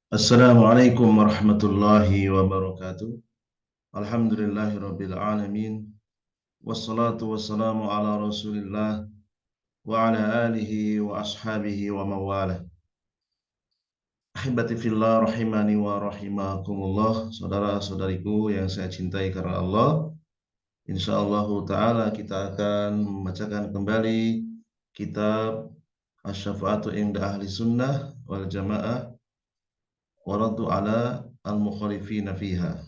Assalamualaikum warahmatullahi wabarakatuh. Alhamdulillahirabbil alamin. Wassalatu wassalamu ala Rasulillah wa ala alihi wa ashabihi wa mawalah. Ahibati fillah rahimani wa rahimakumullah. Saudara-saudariku yang saya cintai karena Allah, insyaallah taala kita akan membacakan kembali kitab Asy-Syafa'atu Inda Ahli Sunnah wal Jamaah wa raddu ala al-mukhalifina fiha.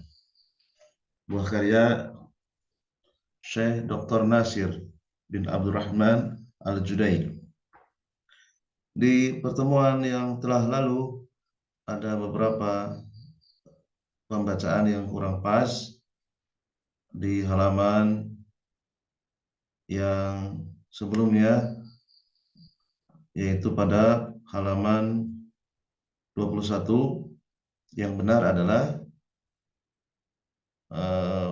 Buah karya Syekh Dr. Nasir bin Abdurrahman Al-Judair. Di pertemuan yang telah lalu ada beberapa pembacaan yang kurang pas di halaman yang sebelumnya, yaitu pada halaman 21. Yang benar adalah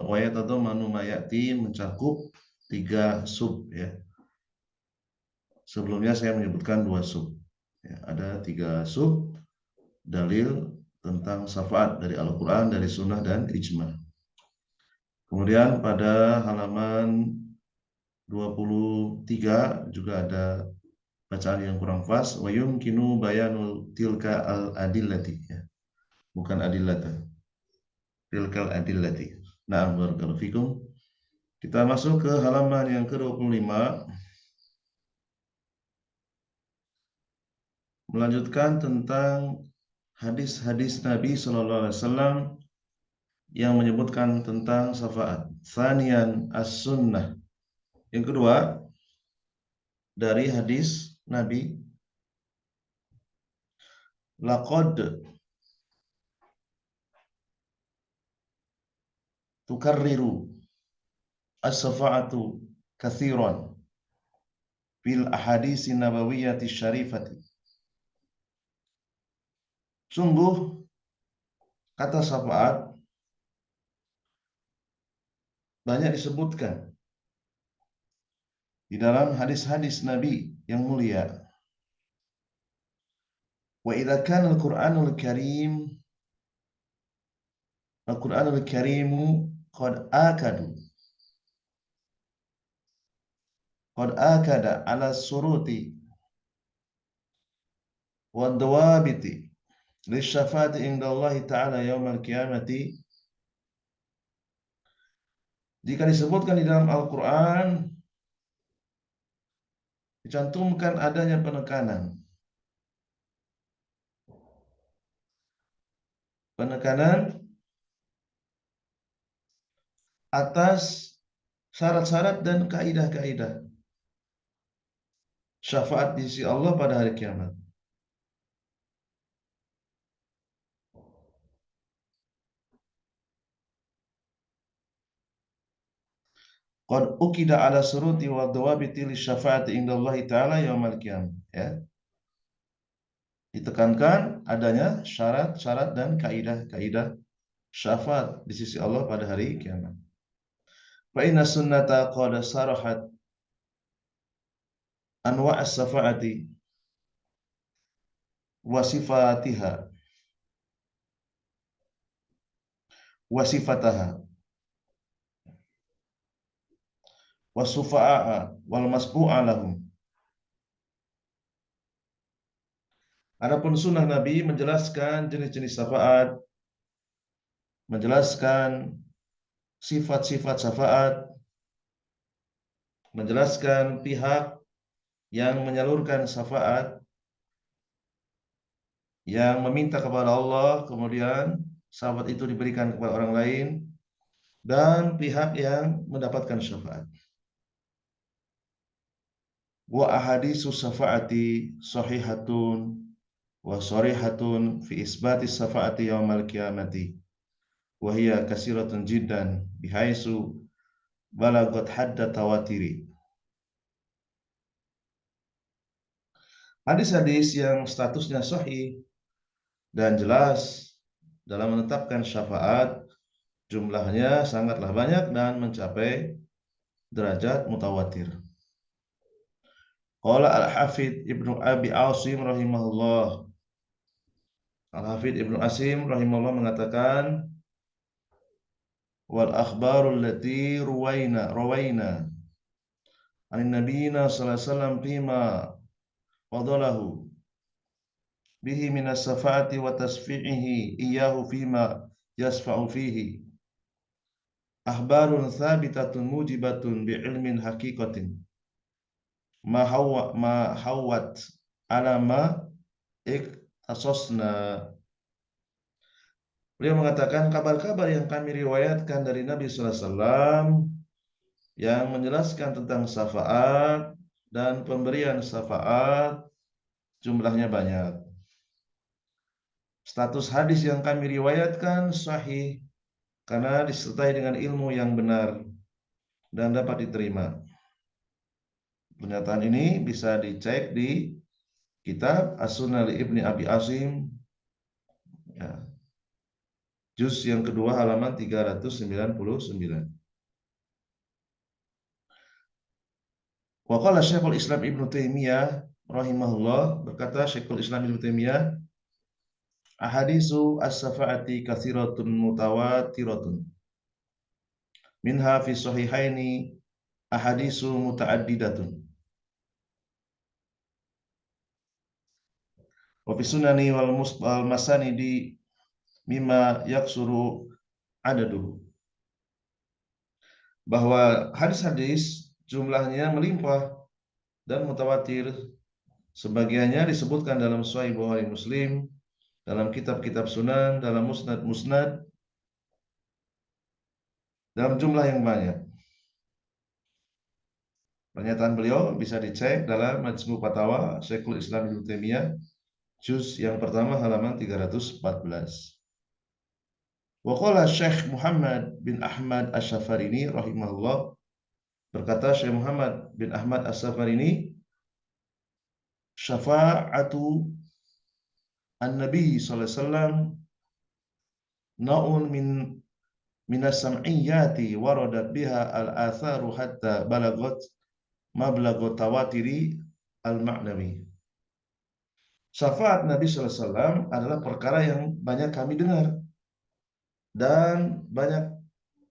wa yatadammanu ma ya'ti mencakup 3 sub ya. Sebelumnya saya menyebutkan 2 sub. Ya, ada 3 sub dalil tentang syafaat dari Al-Quran, dari Sunnah dan Ijma. Kemudian pada halaman 23 juga ada bacaan yang kurang pas. Wa yumkinu bayanul tilka al-adillati ya. Bukan adillata. Tilkal adillati. Na'am barakallahu fikum. Kita masuk ke halaman yang ke-25. Melanjutkan tentang hadis-hadis Nabi Sallallahu Alaihi Wasallam yang menyebutkan tentang syafaat. Tsaniyan as-sunnah. Yang kedua, dari hadis Nabi, laqad tukarriru as-syafa'atu katsiran fil ahaditsi nabawiyyati syarifati. Sungguh kata syafaat banyak disebutkan di dalam hadis-hadis Nabi yang mulia. Wa idza kana al-Qur'anul Karimu qad akada ala suruti wa dawabiti lisyafati inda Allah ta'ala yaumal qiyamati. Jika disebutkan di dalam Al-Quran, dicantumkan adanya penekanan atas syarat-syarat dan kaidah-kaidah syafaat di sisi Allah pada hari kiamat. Qad ukida ala suruti wa dawabiti li syafaati inda Allah ta'ala yaumal qiyamah ya. Ditekankan adanya syarat-syarat dan kaidah-kaidah syafaat di sisi Allah pada hari kiamat. Fa inna sunnata qad sarahat anwa' as-syafaati wa sifatiha wa sifataha wa sufa'a wal masbu'a lahum. Adapun sunnah Nabi menjelaskan jenis-jenis syafaat, menjelaskan sifat-sifat syafaat, menjelaskan pihak yang menyalurkan syafaat, yang meminta kepada Allah, kemudian syafaat itu diberikan kepada orang lain, dan pihak yang mendapatkan syafaat. Wa ahaditsu syafaati sahihatun wa sharihatun fi isbati syafaati yaumal qiyamati wa hiya kasiratun jiddan bihaitsu balagat hadda tawatiri. Hadis-hadis yang statusnya sahih dan jelas dalam menetapkan syafaat jumlahnya sangatlah banyak dan mencapai derajat mutawatir. Qala al-Hafidz Ibnu Abi Asim rahimahullah, Al-Hafidz Ibnu Asim rahimahullah mengatakan wal akhbarul lati rawaina anin nabiyina sallallahu alaihi wasallam fima fadalahu bihi minas safa'ati wa tasfi'ihi iyyahu fima yasfa'u fihi akhbarun thabitatun mujibatun bi ilmin haqiqatin ma hawat ala ma iktasosna. Beliau mengatakan kabar-kabar yang kami riwayatkan dari Nabi sallallahu alaihi wasallam yang menjelaskan tentang syafaat dan pemberian syafaat jumlahnya banyak. Status hadis yang kami riwayatkan sahih karena disertai dengan ilmu yang benar dan dapat diterima. Pernyataan ini bisa dicek di kitab As-Sunnah li Ibni Abi Asim ya, juz yang kedua halaman 399. Wa qala Syekhul Islam Ibnu Taimiyah rahimahullah, berkata Syekhul Islam Ibnu Taimiyah, ahadisu as-safa'ati katsiratun mutawatiratun minha fi sahihaini ahadisu mutaaddidatun wa fi sunani wal masanidi mimma yaksuru adaduhu, bahwa hadis-hadis jumlahnya melimpah dan mutawatir, sebagiannya disebutkan dalam Sahih Bukhari Muslim, dalam kitab-kitab sunan, dalam musnad-musnad, dalam jumlah yang banyak. Pernyataan beliau bisa dicek dalam Majmu' Fatawa Syekhul Islam Ibnu Taimiyah juz yang pertama halaman 314. Wa qala Syekh Muhammad bin Ahmad Asy-Syafarini rahimahullah, berkata Syekh Muhammad bin Ahmad Asy-Syafarini, syafa'atu an-nabi sallallahu alaihi wasallam naun minas sam'iyyati waradat biha al-atharu hatta balagot mablagot tawatiri al-ma'nawi. Syafaat Nabi sallallahu alaihi wasallam adalah perkara yang banyak kami dengar dan banyak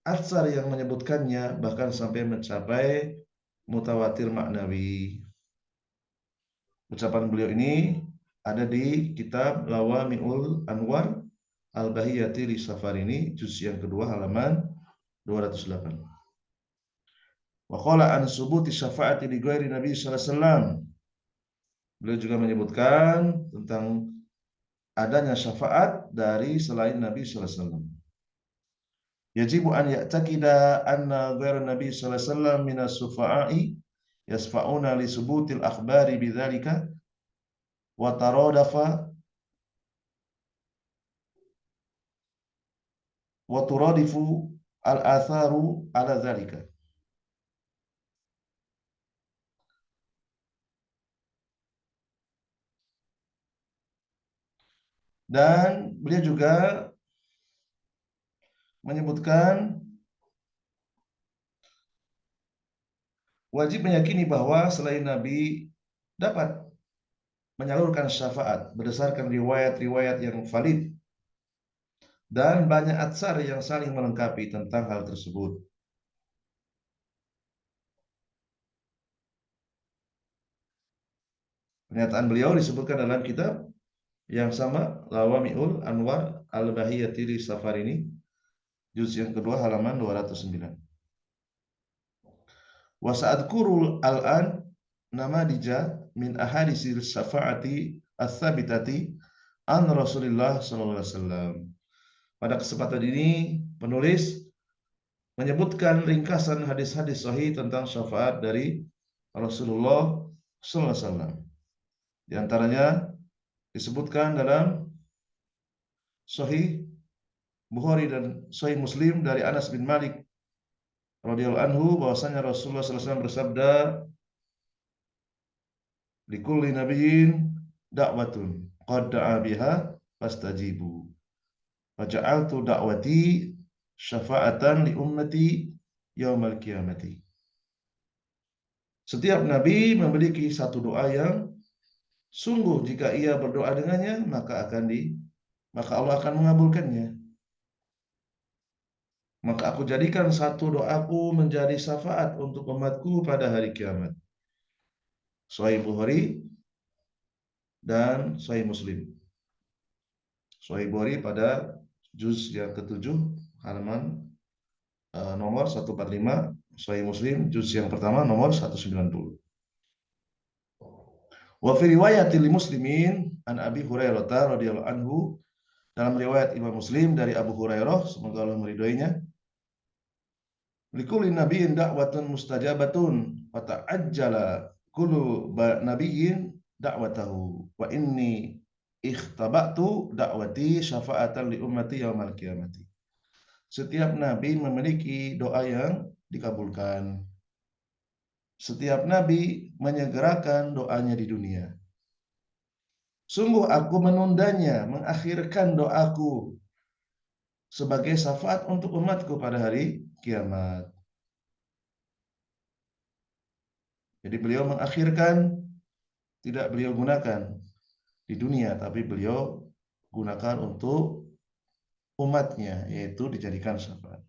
atsar yang menyebutkannya, bahkan sampai mencapai mutawatir maknawi. Ucapan beliau ini ada di kitab Lawami'ul Anwar Al-Bahiyati li Safarini juz yang kedua halaman 208. Wa qala an subuti syafaati li ghairi Nabi sallallahu alaihi wasallam. Beliau juga menyebutkan tentang adanya syafaat dari selain Nabi sallallahu alaihi wasallam. Yajibu an ya'taqida anna ghairan Nabi sallallahu alaihi wasallam minas sufa'i yasfa'una li subutil akhbari bidzalika wa taradafa wa turadifu al-atharu ala dzalika. Dan beliau juga menyebutkan wajib meyakini bahwa selain Nabi dapat menyalurkan syafaat berdasarkan riwayat-riwayat yang valid dan banyak atsar yang saling melengkapi tentang hal tersebut. Pernyataan beliau disebutkan dalam kitab yang sama, Lawami'ul Anwar Al-Bahiyati li Safarini juz yang kedua halaman 209. Wa sa'adkurul al-an namadija min ahadisil syafaati ats-tsabitati an Rasulillah sallallahu alaihi wasallam. Pada kesempatan ini penulis menyebutkan ringkasan hadis-hadis sahih tentang syafaat dari Rasulullah sallallahu alaihi wasallam. Di antaranya disebutkan dalam Sahih Bukhari dan Sahih Muslim dari Anas bin Malik radhiyallahu anhu bahwasanya Rasulullah sallallahu alaihi wasallam bersabda, likulli nabiyyin da'watun qad da'a biha fastajibu faja'altu da'wati syafa'atan li ummati yaumal qiyamati. Setiap nabi memiliki satu doa yang sungguh jika ia berdoa dengannya maka akan maka Allah akan mengabulkannya. Maka aku jadikan satu doaku menjadi syafaat untuk umatku pada hari kiamat. Sahih Bukhari dan Sahih Muslim. Sahih Bukhari pada juz yang ketujuh halaman nomor 145, Sahih Muslim juz yang pertama nomor 190. Wa fi riwayat Muslimin an Abi Hurairah radhiyallahu anhu, dalam riwayat Imam Muslim dari Abu Hurairah semoga Allah meridhoinya, likulli nabiyyin da'watun mustajabatun wa ta'ajjala kullu nabiyyin da'watahu wa inni ikhtaba'tu da'wati syafa'atan li ummati yaumal qiyamati. Setiap nabi memiliki doa yang dikabulkan. Setiap nabi menyegerakan doanya di dunia. Sungguh aku menundanya, mengakhirkan doaku sebagai syafaat untuk umatku pada hari kiamat. Jadi beliau mengakhirkan, tidak beliau gunakan di dunia, tapi beliau gunakan untuk umatnya, yaitu dijadikan syafaat.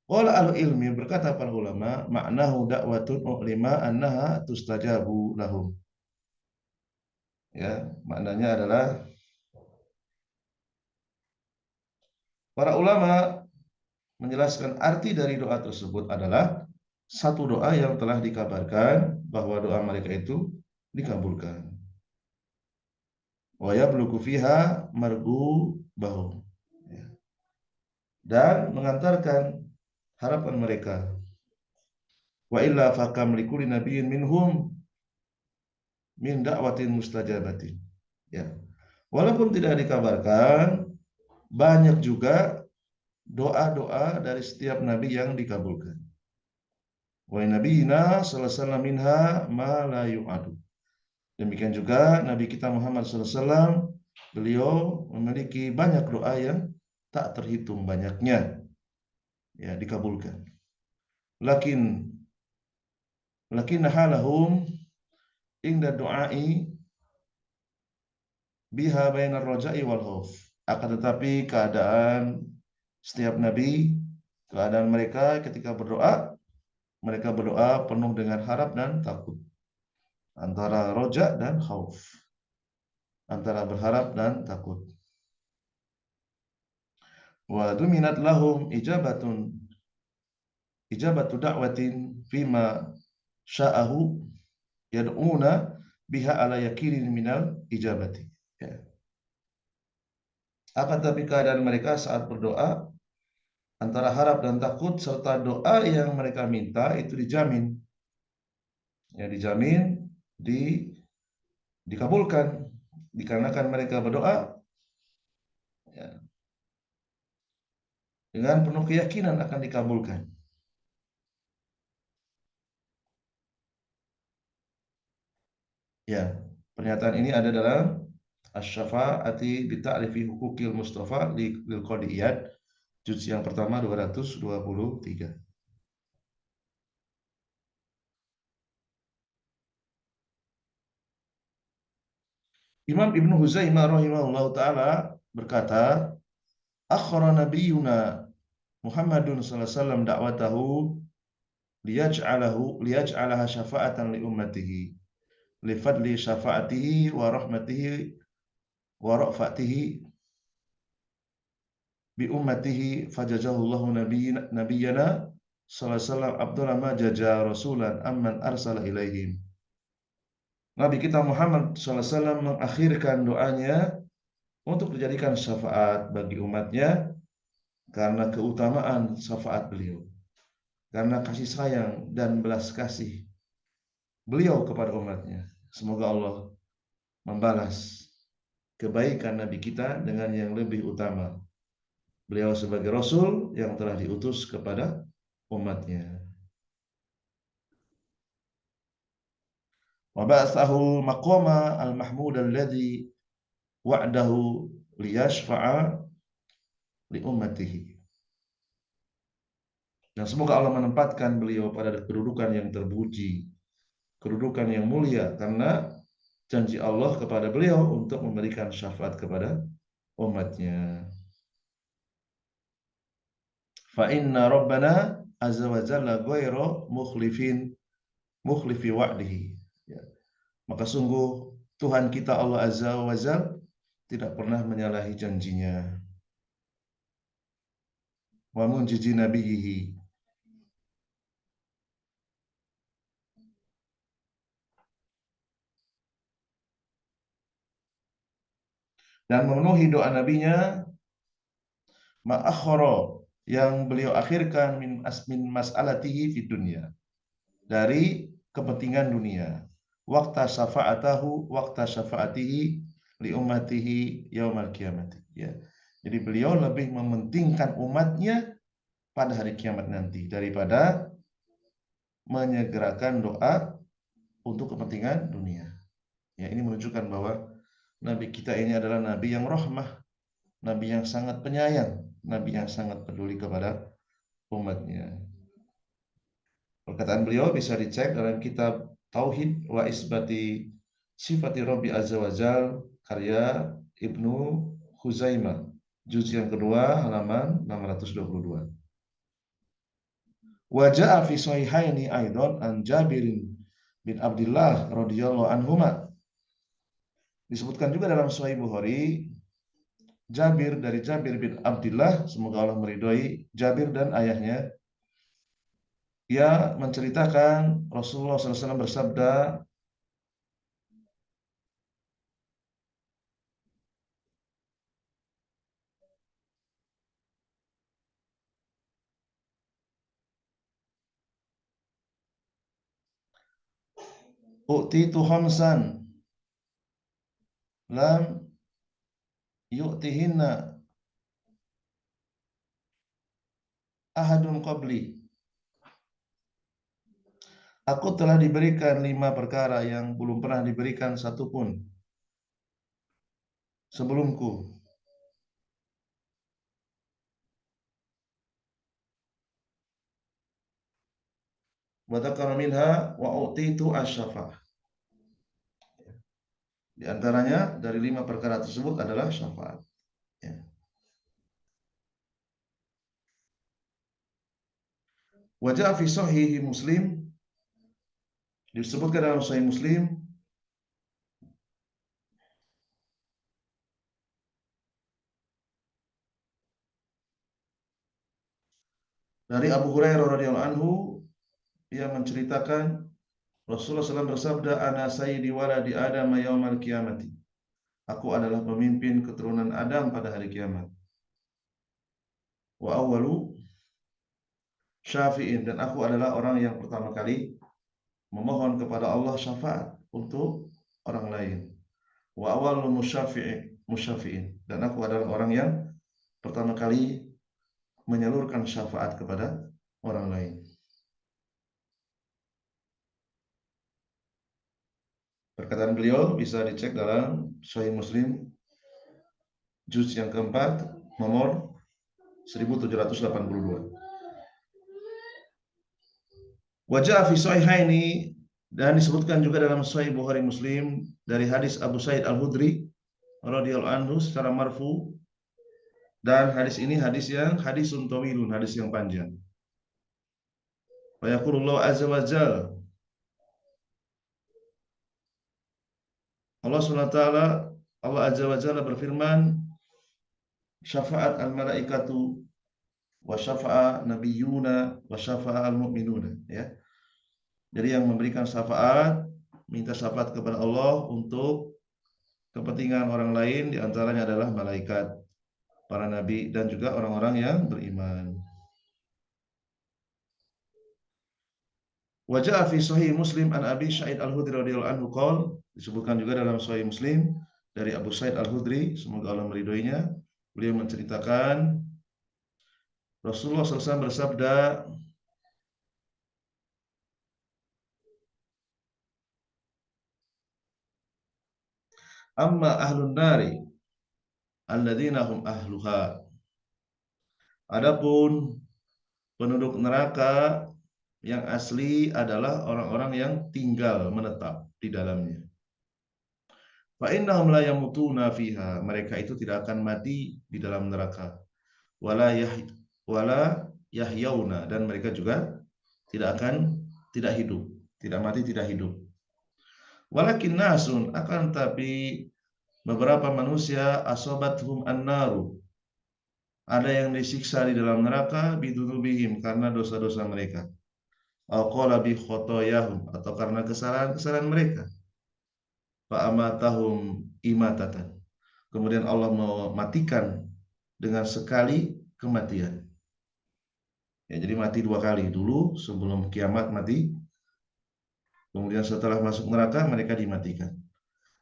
Wala al ilmi, berkata para ulama, maknahu da'watun u'lima annaha tustajabu lahum. Ya, maknanya adalah para ulama menjelaskan arti dari doa tersebut adalah satu doa yang telah dikabarkan bahwa doa mereka itu dikabulkan. Wa yablughu fiha margu bahum, dan mengantarkan harapan mereka. Wa illa fakam likulli nabiyyin minhum min da'watin mustajabatin. Ya. Walaupun tidak dikabarkan, banyak juga doa-doa dari setiap nabi yang dikabulkan. Wa nabiyina sallallahu alaihi wasallam minha ma la yu'adu. Demikian juga Nabi kita Muhammad SAW, beliau memiliki banyak doa yang tak terhitung banyaknya, ya, dikabulkan. Lakin halahum inda du'ai biha bainar roja'i wal khauf. Akan tetapi keadaan setiap nabi, keadaan mereka ketika berdoa, mereka berdoa penuh dengan harap dan takut, antara roja dan khauf, antara berharap dan takut. Wa duminat lahum ijabatu da'watin fima sya'ahu yad'una biha ala yakinin minal ijabati. Ya. Akan tapi keadaan mereka saat berdoa antara harap dan takut serta doa yang mereka minta itu dijamin. Ya, dijamin dikabulkan dikarenakan mereka berdoa, ya, dengan penuh keyakinan akan dikabulkan. Ya, pernyataan ini ada dalam Asy-Syafa'ati bi Ta'rifi Huquqil Mustafa lil Qadiyat, juz yang pertama 223. Imam Ibnu Huzaimah rahimahullah taala berkata, akhara nabiyuna Muhammadun sallallahu alaihi wasallam da'watahu liyaj'alaha syafa'atan li ummatihi li fadli syafa'atihi wa rahmatihi wa ra'fatihi bi ummatihi fajazahullahu nabiyyana sallallahu alaihi wasallam abdullah ma jaja rasulan amman arsala ilaihim. Nabi kita Muhammad sallallahu alaihi wasallam mengakhirkan doanya untuk dijadikan syafaat bagi umatnya karena keutamaan syafaat beliau, karena kasih sayang dan belas kasih beliau kepada umatnya. Semoga Allah membalas kebaikan Nabi kita dengan yang lebih utama. Beliau sebagai Rasul yang telah diutus kepada umatnya. Wa ba'athahu maqama al-mahmud alladhi wa'dahu liyashfa'a li ummatihi. Dan semoga Allah menempatkan beliau pada kedudukan yang terpuji, kedudukan yang mulia, karena janji Allah kepada beliau untuk memberikan syafaat kepada umatnya. Fa inna rabbana azza wa jalla ghairu mukhlifi wa'dihi. Ya. Maka sungguh Tuhan kita Allah azza wa jalla tidak pernah menyalahi janjinya. Wa munjiji nabiyhi, dan memenuhi doa nabinya ma'akhara yang beliau akhirkan min mas'alatihi fid dunya, dari kepentingan dunia. Waqta syafaatihi li ummatihi yaumal qiyamati. Ya. Jadi beliau lebih mementingkan umatnya pada hari kiamat nanti daripada menyegerakan doa untuk kepentingan dunia. Ya, ini menunjukkan bahwa nabi kita ini adalah nabi yang rahmah, nabi yang sangat penyayang, nabi yang sangat peduli kepada umatnya. Perkataan beliau bisa dicek dalam kitab Tauhid wa Isbati Sifati Rabbi Azza wa Jal, karya Ibnu Huzaimah, juz yang kedua halaman 622. Wa ja'a fi sahihaini aidan an Jabirin bin Abdullah radhiyallahu anhuma. Disebutkan juga dalam Sahih Bukhari dari Jabir bin Abdullah, semoga Allah meridhoi Jabir dan ayahnya. Ia menceritakan Rasulullah SAW bersabda, "U'titu khamsan lam yu'tihinna ahadun qabli." Aku telah diberikan 5 perkara yang belum pernah diberikan satupun sebelumku. Wa dzakara minha wa u'titu asy-syafa'ah. Di antaranya dari 5 perkara tersebut adalah syafaat. Ya. Wajah fi sahih Muslim, disebutkan dalam Sahih Muslim dari Abu Hurairah radhiyallahu anhu, ia menceritakan Rasulullah SAW bersabda, "Ana sayyidi waladi Adam yaumal qiyamati." Aku adalah pemimpin keturunan Adam pada hari kiamat. Wa awwalu syafi'in, dan aku adalah orang yang pertama kali memohon kepada Allah syafaat untuk orang lain. Wa awwalu musyafi'in, dan aku adalah orang yang pertama kali menyalurkan syafaat kepada orang lain. Perkataan beliau bisa dicek dalam Sahih Muslim juz yang keempat nomor 1782. Wajah fi sahihaini, dan disebutkan juga dalam Sahih Bukhari Muslim dari hadis Abu Sa'id Al-Khudri radhiyallahu anhu secara marfu, dan hadis ini hadisun tawilun, hadis yang panjang. Wa yaqulullahu azza wa jalla, Allah SWT, Allah azza wa jalla berfirman, "Syafa'at al-malaikatu wa syafa'a nabiyuna wa syafa'a al-mu'minuna." Ya. Jadi yang memberikan syafaat, minta syafaat kepada Allah untuk kepentingan orang lain, diantaranya adalah malaikat, para nabi, dan juga orang-orang yang beriman. Wajah fi sahih Muslim an Abi Sa'id Al-Khudri radhiyallahu anhu qol, disebutkan juga dalam sahih Muslim dari Abu Sa'id Al-Khudri, semoga Allah meridhoinya, beliau menceritakan Rasulullah SAW bersabda, "Amma ahlun nari alladzina hum ahluha." Adapun penduduk neraka yang asli adalah orang-orang yang tinggal menetap di dalamnya. Fa innahum la yamutuna fiha, mereka itu tidak akan mati di dalam neraka. Wala yah wala yahyauna, dan mereka juga tidak hidup, tidak mati, tidak hidup. Walakin nasun, akan tapi beberapa manusia asobathum annaru, ada yang disiksa di dalam neraka bidunubihim, karena dosa-dosa mereka. Al-qala bi khotoyahum, atau karena kesalahan-kesalahan mereka. Fa amatahum imatatan, kemudian Allah mematikan dengan sekali kematian. Ya, jadi mati dua kali, dulu sebelum kiamat mati, kemudian setelah masuk neraka mereka dimatikan.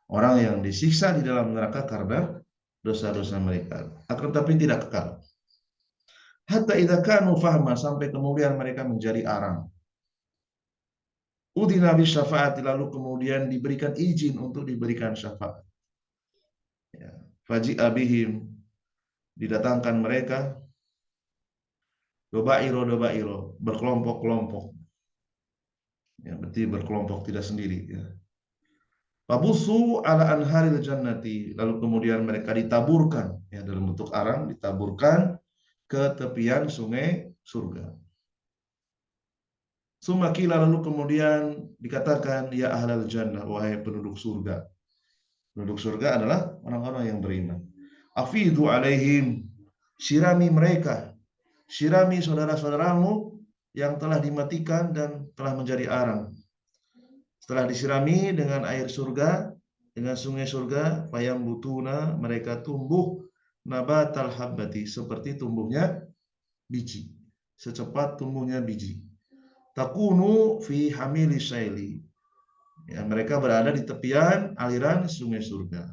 Orang yang disiksa di dalam neraka karena dosa-dosa mereka, akan tapi tidak kekal. Hatta idza kanu fahma, sampai kemudian mereka menjadi arang. Udina bis syafaat, lalu kemudian diberikan izin untuk diberikan syafaat. Ya. Faji'a bihim, didatangkan mereka, dobairo, berkelompok-kelompok. Ya, berarti berkelompok, tidak sendiri. Ya. Fabusu ala anharil jannati, lalu kemudian mereka ditaburkan, ya, dalam bentuk arang, ditaburkan ke tepian sungai surga. Sumakila, lalu kemudian dikatakan, ya ahlal jannah, wahai penduduk surga. Penduduk surga adalah orang-orang yang beriman. Afidhu alaihim, sirami mereka, sirami saudara-saudaramu yang telah dimatikan dan telah menjadi arang. Setelah disirami dengan air surga, dengan sungai surga, fayam butuna, mereka tumbuh nabatal habbati, seperti tumbuhnya biji, secepat tumbuhnya biji. Takunu fi hamili syaili, ya, mereka berada di tepian aliran sungai surga.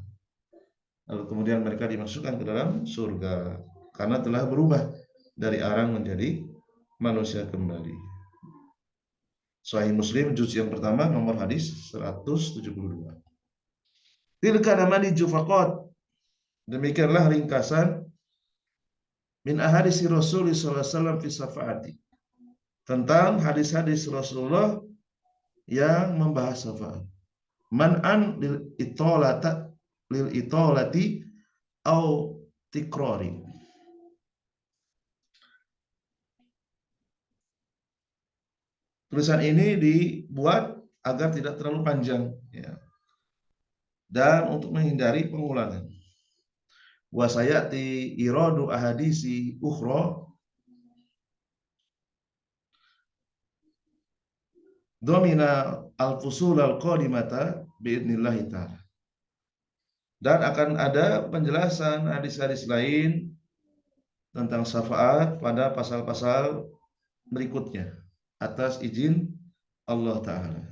Lalu kemudian mereka dimasukkan ke dalam surga karena telah berubah dari arang menjadi manusia kembali. Sahih Muslim juz yang pertama nomor hadis 172. Tilka namani jufaqat, demikianlah ringkasan min ahadisi Rasul sallallahu alaihi wasallam fi syafaati, tentang hadis-hadis Rasulullah yang membahas syafaat. Man'an lil itolati au tikrori. Tulisan ini dibuat agar tidak terlalu panjang, ya, dan untuk menghindari pengulangan. Wa sayati iradu ahadisi ukhra domina al-fusul al-qadimata biidznillah ta'ala. Dan akan ada penjelasan hadis-hadis lain tentang syafaat pada pasal-pasal berikutnya atas izin Allah Ta'ala.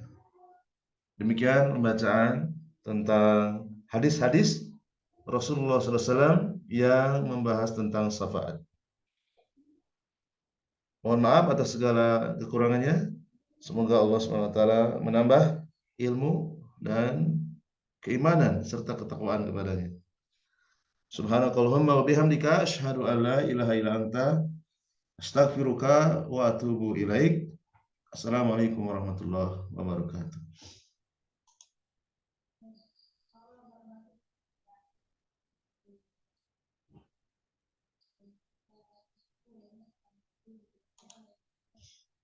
Demikian pembacaan tentang hadis-hadis Rasulullah SAW yang membahas tentang syafaat. Mohon maaf atas segala kekurangannya. Semoga Allah SWT menambah ilmu dan keimanan serta ketakwaan kepadanya. Subhanakallahumma wa bihamdika asyhadu an la ilaha illa anta astaghfiruka wa atubu ilaik. Assalamualaikum warahmatullahi wabarakatuh.